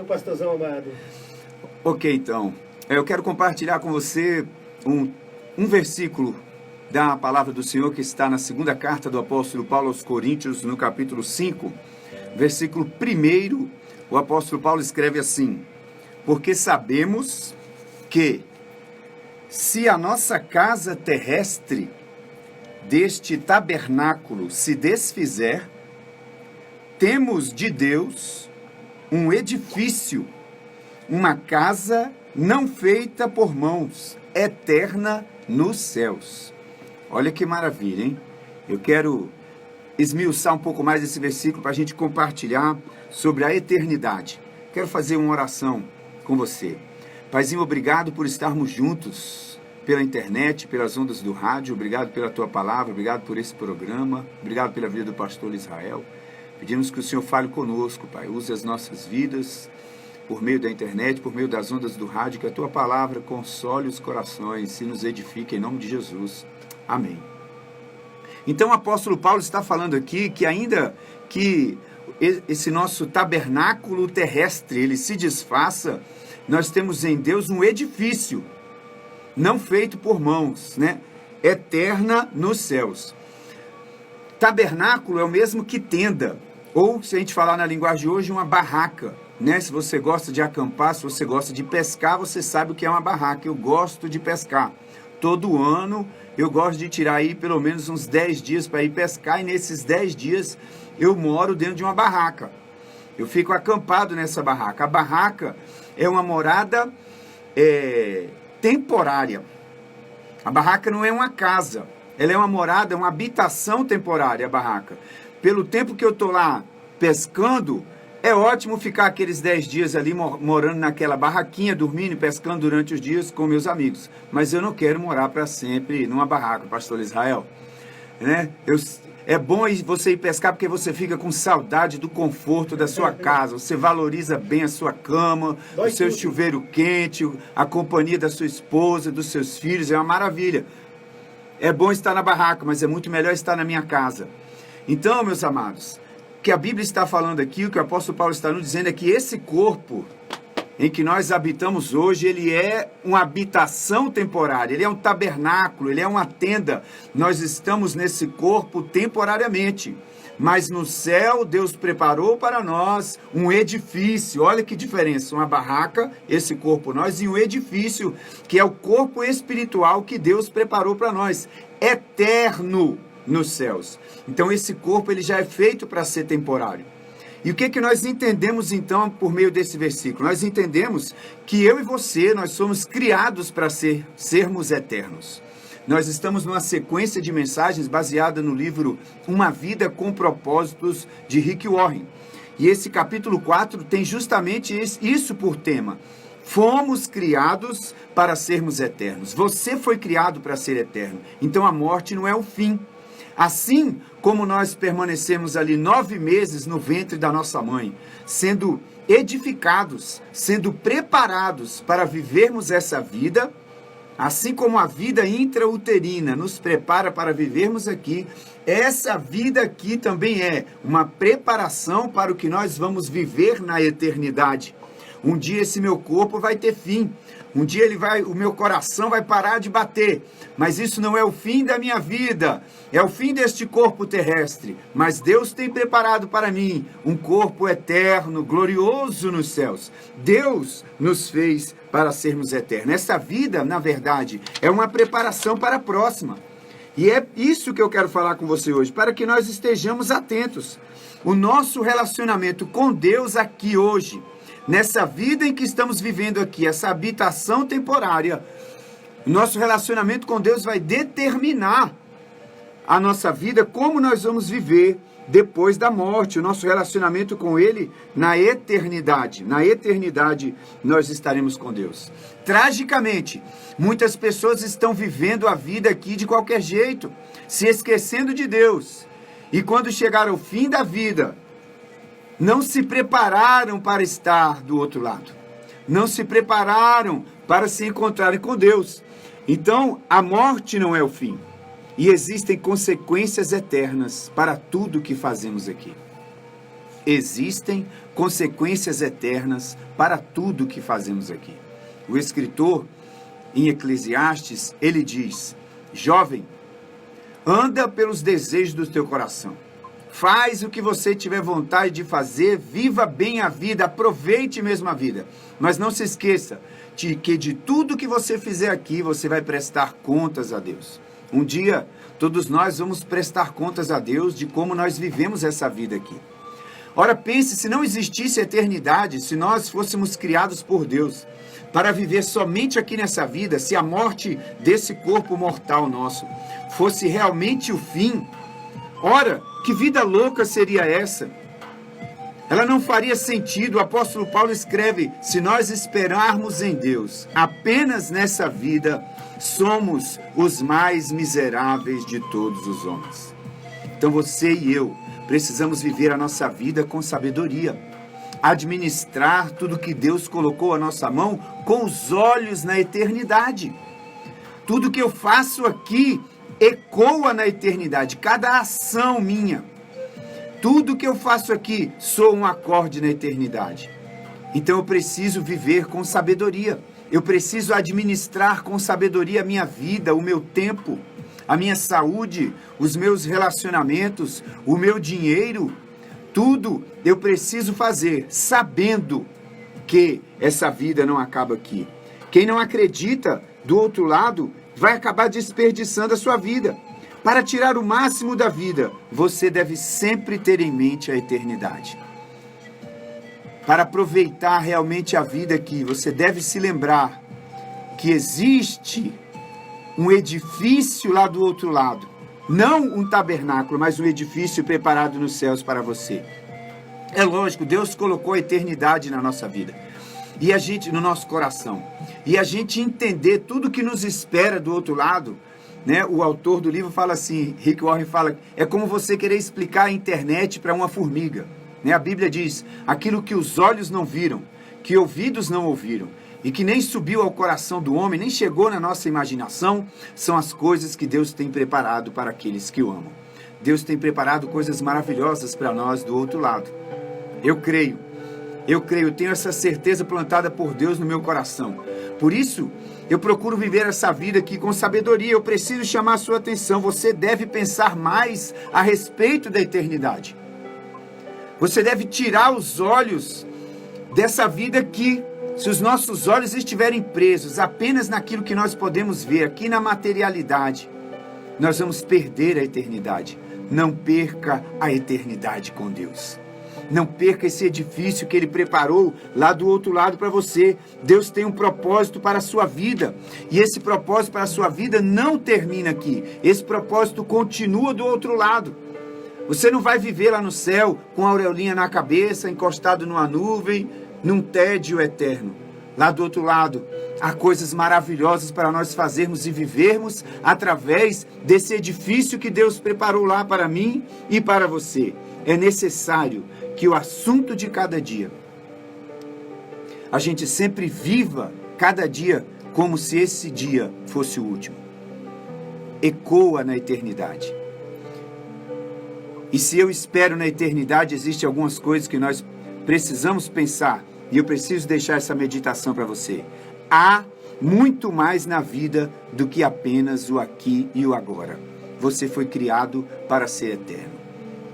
meu pastorzão amado. Ok, então. Eu quero compartilhar com você um versículo da palavra do Senhor que está na segunda carta do apóstolo Paulo aos Coríntios, no capítulo 5, versículo 1. O apóstolo Paulo escreve assim: porque sabemos que, se a nossa casa terrestre deste tabernáculo se desfizer, temos de Deus um edifício, uma casa não feita por mãos, eterna nos céus. Olha que maravilha, hein? Eu quero esmiuçar um pouco mais esse versículo para a gente compartilhar sobre a eternidade. Quero fazer uma oração com você. Paizinho, obrigado por estarmos juntos pela internet, pelas ondas do rádio. Obrigado pela tua palavra, obrigado por esse programa, obrigado pela vida do pastor Israel. Pedimos que o Senhor fale conosco, Pai. Use as nossas vidas por meio da internet, por meio das ondas do rádio, que a tua palavra console os corações e nos edifique em nome de Jesus. Amém. Então o apóstolo Paulo está falando aqui que ainda que esse nosso tabernáculo terrestre, ele se desfaça, nós temos em Deus um edifício, não feito por mãos, né? Eterna nos céus. Tabernáculo é o mesmo que tenda, ou se a gente falar na linguagem de hoje, uma barraca, né? Se você gosta de acampar, se você gosta de pescar, você sabe o que é uma barraca. Eu gosto de pescar. Todo ano eu gosto de tirar aí pelo menos uns 10 dias para ir pescar, e nesses 10 dias eu moro dentro de uma barraca. Eu fico acampado nessa barraca. A barraca é uma morada temporária. A barraca não é uma casa. Ela é uma morada, uma habitação temporária, a barraca. Pelo tempo que eu estou lá pescando, é ótimo ficar aqueles 10 dias ali morando naquela barraquinha, dormindo e pescando durante os dias com meus amigos. Mas eu não quero morar para sempre numa barraca, pastor Israel. Né? É bom você ir pescar porque você fica com saudade do conforto da sua casa. Você valoriza bem a sua cama, o seu chuveiro quente, a companhia da sua esposa, dos seus filhos. É uma maravilha. É bom estar na barraca, mas é muito melhor estar na minha casa. Então, meus amados, o que a Bíblia está falando aqui, o que o apóstolo Paulo está nos dizendo é que esse corpo em que nós habitamos hoje, ele é uma habitação temporária, ele é um tabernáculo, ele é uma tenda. Nós estamos nesse corpo temporariamente, mas no céu Deus preparou para nós um edifício. Olha que diferença, uma barraca, esse corpo nós, e um edifício, que é o corpo espiritual que Deus preparou para nós, eterno nos céus. Então esse corpo ele já é feito para ser temporário. E o que nós entendemos então por meio desse versículo? Nós entendemos que eu e você, nós somos criados para sermos eternos. Nós estamos numa sequência de mensagens baseada no livro Uma Vida com Propósitos, de Rick Warren. E esse capítulo 4 tem justamente isso por tema. Fomos criados para sermos eternos. Você foi criado para ser eterno. Então a morte não é o fim. Assim como nós permanecemos ali 9 meses no ventre da nossa mãe, sendo edificados, sendo preparados para vivermos essa vida, assim como a vida intrauterina nos prepara para vivermos aqui, essa vida aqui também é uma preparação para o que nós vamos viver na eternidade. Um dia esse meu corpo vai ter fim. Um dia o meu coração vai parar de bater, mas isso não é o fim da minha vida, é o fim deste corpo terrestre. Mas Deus tem preparado para mim um corpo eterno, glorioso nos céus. Deus nos fez para sermos eternos. Essa vida, na verdade, é uma preparação para a próxima. E é isso que eu quero falar com você hoje, para que nós estejamos atentos. O nosso relacionamento com Deus aqui hoje, nessa vida em que estamos vivendo aqui, essa habitação temporária, nosso relacionamento com Deus vai determinar a nossa vida, como nós vamos viver depois da morte, o nosso relacionamento com Ele na eternidade. Na eternidade nós estaremos com Deus. Tragicamente, muitas pessoas estão vivendo a vida aqui de qualquer jeito, se esquecendo de Deus. E quando chegar ao fim da vida, não se prepararam para estar do outro lado. Não se prepararam para se encontrarem com Deus. Então, a morte não é o fim. E existem consequências eternas para tudo que fazemos aqui. Existem consequências eternas para tudo que fazemos aqui. O escritor, em Eclesiastes, ele diz: jovem, anda pelos desejos do teu coração. Faz o que você tiver vontade de fazer, viva bem a vida, aproveite mesmo a vida. Mas não se esqueça de que de tudo que você fizer aqui, você vai prestar contas a Deus. Um dia, todos nós vamos prestar contas a Deus de como nós vivemos essa vida aqui. Ora, pense, se não existisse eternidade, se nós fôssemos criados por Deus para viver somente aqui nessa vida, se a morte desse corpo mortal nosso fosse realmente o fim, ora, que vida louca seria essa? Ela não faria sentido. O apóstolo Paulo escreve: se nós esperarmos em Deus apenas nessa vida, somos os mais miseráveis de todos os homens. Então você e eu precisamos viver a nossa vida com sabedoria, administrar tudo que Deus colocou à nossa mão com os olhos na eternidade. Tudo que eu faço aqui ecoa na eternidade, cada ação minha. Tudo que eu faço aqui soa um acorde na eternidade. Então eu preciso viver com sabedoria. Eu preciso administrar com sabedoria a minha vida, o meu tempo, a minha saúde, os meus relacionamentos, o meu dinheiro. Tudo eu preciso fazer sabendo que essa vida não acaba aqui. Quem não acredita, do outro lado, vai acabar desperdiçando a sua vida. Para tirar o máximo da vida, você deve sempre ter em mente a eternidade. Para aproveitar realmente a vida aqui, você deve se lembrar que existe um edifício lá do outro lado. Não um tabernáculo, mas um edifício preparado nos céus para você. É lógico, Deus colocou a eternidade na nossa vida. E a gente, no nosso coração. E a gente entender tudo que nos espera do outro lado, né? O autor do livro fala assim, Rick Warren fala, é como você querer explicar a internet para uma formiga. Né? A Bíblia diz, aquilo que os olhos não viram, que ouvidos não ouviram, e que nem subiu ao coração do homem, nem chegou na nossa imaginação, são as coisas que Deus tem preparado para aqueles que o amam. Deus tem preparado coisas maravilhosas para nós do outro lado. Eu creio, tenho essa certeza plantada por Deus no meu coração. Por isso, eu procuro viver essa vida aqui com sabedoria. Eu preciso chamar a sua atenção. Você deve pensar mais a respeito da eternidade. Você deve tirar os olhos dessa vida aqui. Se os nossos olhos estiverem presos apenas naquilo que nós podemos ver, aqui na materialidade, nós vamos perder a eternidade. Não perca a eternidade com Deus. Não perca esse edifício que Ele preparou lá do outro lado para você. Deus tem um propósito para a sua vida. E esse propósito para a sua vida não termina aqui. Esse propósito continua do outro lado. Você não vai viver lá no céu com a aureolinha na cabeça, encostado numa nuvem, num tédio eterno. Lá do outro lado, há coisas maravilhosas para nós fazermos e vivermos através desse edifício que Deus preparou lá para mim e para você. É necessário que o assunto de cada dia, a gente sempre viva cada dia como se esse dia fosse o último. Ecoa na eternidade. E se eu espero na eternidade, existem algumas coisas que nós precisamos pensar. E eu preciso deixar essa meditação para você. Há muito mais na vida do que apenas o aqui e o agora. Você foi criado para ser eterno.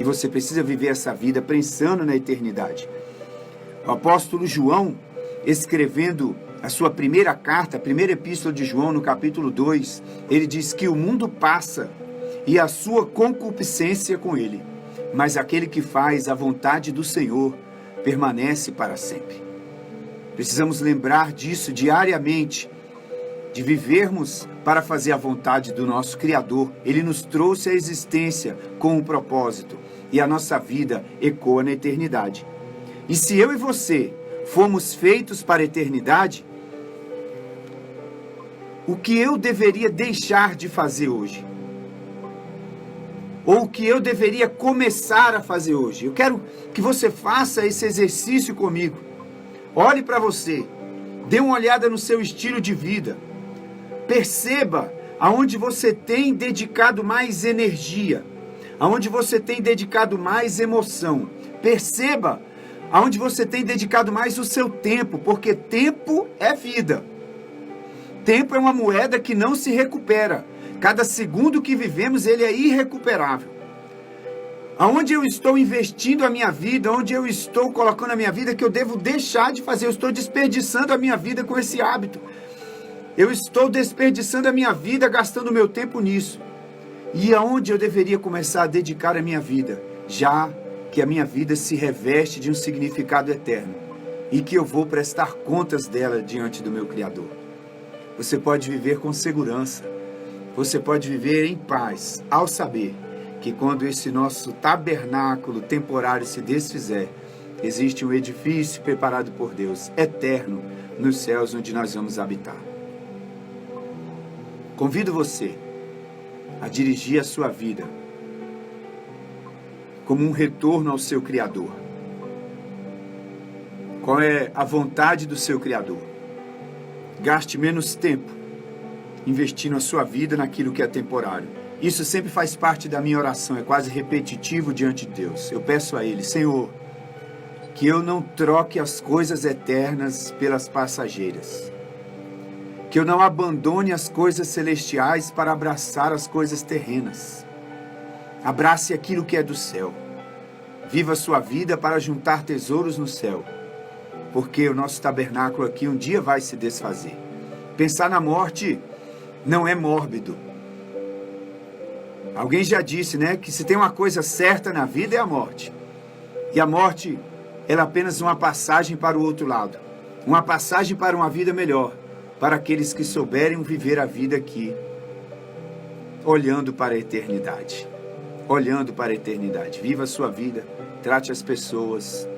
E você precisa viver essa vida pensando na eternidade. O apóstolo João, escrevendo a sua primeira carta, a primeira epístola de João, no capítulo 2, ele diz que o mundo passa e a sua concupiscência com ele, mas aquele que faz a vontade do Senhor permanece para sempre. Precisamos lembrar disso diariamente, de vivermos para fazer a vontade do nosso Criador. Ele nos trouxe à existência com um propósito e a nossa vida ecoa na eternidade. E se eu e você fomos feitos para a eternidade, o que eu deveria deixar de fazer hoje? Ou o que eu deveria começar a fazer hoje? Eu quero que você faça esse exercício comigo. Olhe para você, dê uma olhada no seu estilo de vida. Perceba aonde você tem dedicado mais energia, aonde você tem dedicado mais emoção. Perceba aonde você tem dedicado mais o seu tempo, porque tempo é vida. Tempo é uma moeda que não se recupera. Cada segundo que vivemos, ele é irrecuperável. Aonde eu estou investindo a minha vida, onde eu estou colocando a minha vida, que eu devo deixar de fazer, eu estou desperdiçando a minha vida com esse hábito. Eu estou desperdiçando a minha vida, gastando meu tempo nisso. E aonde eu deveria começar a dedicar a minha vida, já que a minha vida se reveste de um significado eterno e que eu vou prestar contas dela diante do meu Criador. Você pode viver com segurança, você pode viver em paz, ao saber que quando esse nosso tabernáculo temporário se desfizer, existe um edifício preparado por Deus, eterno, nos céus onde nós vamos habitar. Convido você a dirigir a sua vida como um retorno ao seu Criador. Qual é a vontade do seu Criador? Gaste menos tempo investindo a sua vida naquilo que é temporário. Isso sempre faz parte da minha oração, é quase repetitivo diante de Deus. Eu peço a Ele, Senhor, que eu não troque as coisas eternas pelas passageiras. Que eu não abandone as coisas celestiais para abraçar as coisas terrenas. Abrace aquilo que é do céu. Viva a sua vida para juntar tesouros no céu. Porque o nosso tabernáculo aqui um dia vai se desfazer. Pensar na morte não é mórbido. Alguém já disse, né, que se tem uma coisa certa na vida é a morte. E a morte, ela é apenas uma passagem para o outro lado. Uma passagem para uma vida melhor. Para aqueles que souberem viver a vida aqui, olhando para a eternidade. Olhando para a eternidade. Viva a sua vida, trate as pessoas,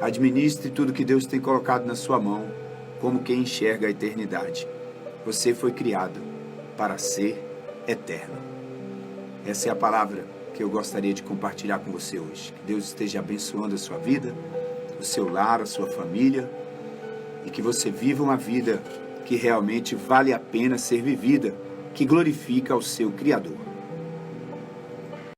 administre tudo que Deus tem colocado na sua mão, como quem enxerga a eternidade. Você foi criado para ser eterno. Essa é a palavra que eu gostaria de compartilhar com você hoje. Que Deus esteja abençoando a sua vida, o seu lar, a sua família, e que você viva uma vida que realmente vale a pena ser vivida, que glorifica ao seu Criador.